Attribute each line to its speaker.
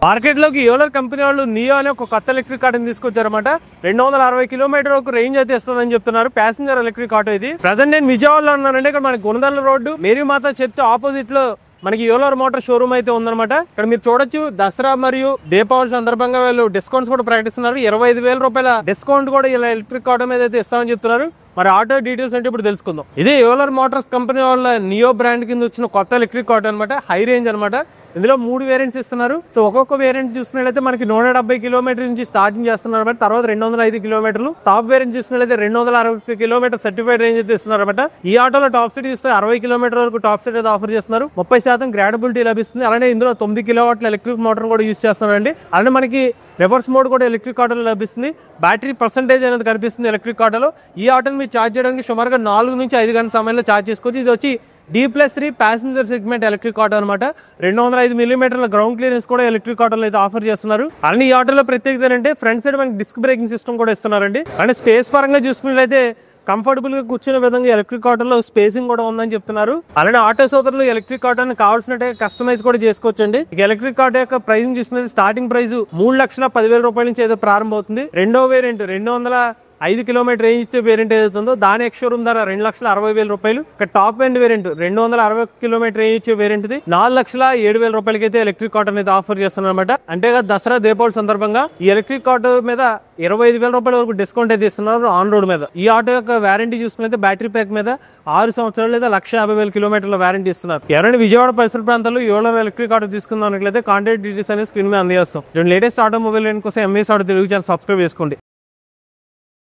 Speaker 1: Market లోకి యోలర్ company వాళ్ళు neo అనే ఒక కొత్త ఎలక్ట్రిక్ ఆటోని తీసుకొచ్చారన్నమాట. 260 కిలోమీటర్ వరకు రేంజ్ అయితే ఇస్తుందని చెప్తున్నారు. ప్యాసింజర్ ఎలక్ట్రిక్ ఆటో ఇది. ప్రజెంట్ నేను విజయవాడలో ఉన్నానంటే ఇక్కడ మనకి గుణదల రోడ్డు మేరీమాత చర్చ్ ఆపోజిట్ లో మనకి యోలర్ మోటార్ షోరూమ్ అయితే ఉందన్నమాట. ఇక్కడ మీరు చూడొచ్చు దసరా మరియు దీపావళి సందర్భంగా వీళ్ళు డిస్కౌంట్స్ కూడా ప్రకటిస్తున్నారు. 25,000 రూపాయల డిస్కౌంట్ కూడా ఇలా ఎలక్ట్రిక్ ఆటో మీద అయితే ఇస్తామని చెప్తున్నారు. మరి ఆటో డీటెయిల్స్ అంటే ఇప్పుడు తెలుసుకుందాం. ఇదే యోలర్ మోటార్స్ కంపెనీ వాళ్ళ నియో బ్రాండ్ కింద వచ్చిన కొత్త ఎలక్ట్రిక్ ఆటో అనమాట. హై రేంజ్ అనమాట. ఇందులో 3 వేరియంట్స్ ఇస్తున్నారు. సో ఒక్కొక్క వేరియంట్ చూసుకున్నట్లయితే మనకి 170 కిలోమీటర్ నుంచి స్టార్టింగ్ చేస్తున్నారు అనమాట. తర్వాత 205 కిలోమీటర్లు. టాప్ వేరియంట్ చూసుకున్నట్లయితే 260 కిలోమీటర్ సర్టిఫైడ్ రేంజ్ అయితే ఇస్తున్నారు అనమాట. ఈ ఆటోలో టాప్ స్పీడ్ ఇస్తే 60 కిలోమీటర్ వరకు టాప్ స్పీడ్ అయితే ఆఫర్ చేస్తున్నారు. 30% గ్రాడబిలిటీ లభిస్తుంది. అలానే ఇందులో 9 కిలోవాట్ల ఎలక్ట్రిక్ మోటార్ కూడా యూజ్ చేస్తున్నారండి. అలానే మనకి రివర్స్ మోడ్ కూడా ఎలక్ట్రిక్ ఆటోలో లభిస్తుంది. బ్యాటరీ పర్సెంటేజ్ అనేది కనిపిస్తుంది ఎలక్ట్రిక్ ఆటోలో. ఈ ఆటోని మీరు ఛార్జ్ చేయడానికి సుమారుగా 4 నుంచి 5 గంటల సమయంలో ఛార్జ్ చేసుకోవచ్చు. ఇది వచ్చి D+3 passenger segment electric auto అనమాట. 205 మిల్లీమీటర్ల గ్రౌండ్ క్లియరెన్స్ కూడా ఎలక్ట్రిక్ ఆటోలో అయితే ఆఫర్ చేస్తున్నారు. అలానే ఈ ఆటోలో ప్రత్యేకత ఏంటంటే ఫ్రంట్ సైడ్ మనకి డిస్క్ బ్రేకింగ్ సిస్టమ్ కూడా ఇస్తున్నారండి. అంటే స్పేస్ పరంగా చూసుకున్నట్లయితే కంఫర్టబుల్ గా కూర్చునే విధంగా ఎలక్ట్రిక్ ఆటోలో స్పేసింగ్ కూడా ఉందని చెప్తున్నారు. అలానే ఆటో సోదరులు ఎలక్ట్రిక్ ఆటోని కావాల్సినట్టే కస్టమైజ్ కూడా చేసుకోవచ్చండి. ఎలక్ట్రిక్ ఆటో యొక్క ప్రైసింగ్ చూసుకున్నది స్టార్టింగ్ ప్రైస్ 3,10,000 రూపాయల నుంచి అయితే ప్రారంభం అవుతుంది. రెండో వేరియంట్ 205 కిలోమీటర్ రేంజ్ ఇచ్చే వేరియంట్ ఏదైతుందో దాని ఎక్స్ షోరూమ్ ధర 2,60,000 రూపాయలు. ఇక top end variant 260 kilometre range ఇచ్చే వేరియంట్ 4,07,000 రూపాయలకి అయితే ఎలక్ట్రిక్ ఆటో అనేది ఆఫర్ చేస్తున్నారు అనమాట. అంటే దసరా దీపావళి సందర్భంగా ఈ ఎలక్ట్రిక్ ఆటో మీద 25,000 రూపాయల వరకు డిస్కౌంట్ అయితే ఇస్తున్నారు ఆన్ రోడ్ మీద. ఈ ఆటో యొక్క వారంటీ చూసుకున్నైతే బ్యాటరీ ప్యాక్ మీద 6 సంవత్సరాలు లేదా 1,50,000 కిలోమీటర్ల వారంటీ ఇస్తున్నారు. ఎవరైనా విజయవాడ పరిసర ప్రాంతాల్లో యోలర్ ఎలక్ట్రిక్ ఆటో తీసుకుందాం కాంటాక్ట్ డీటెయిల్స్ అనేది స్క్రీన్ మీద అందజేస్తాం. లేటెస్ట్ ఆటోమొబైల్ కోసం MS auto Telugu channel subscribe చేసుకోండి.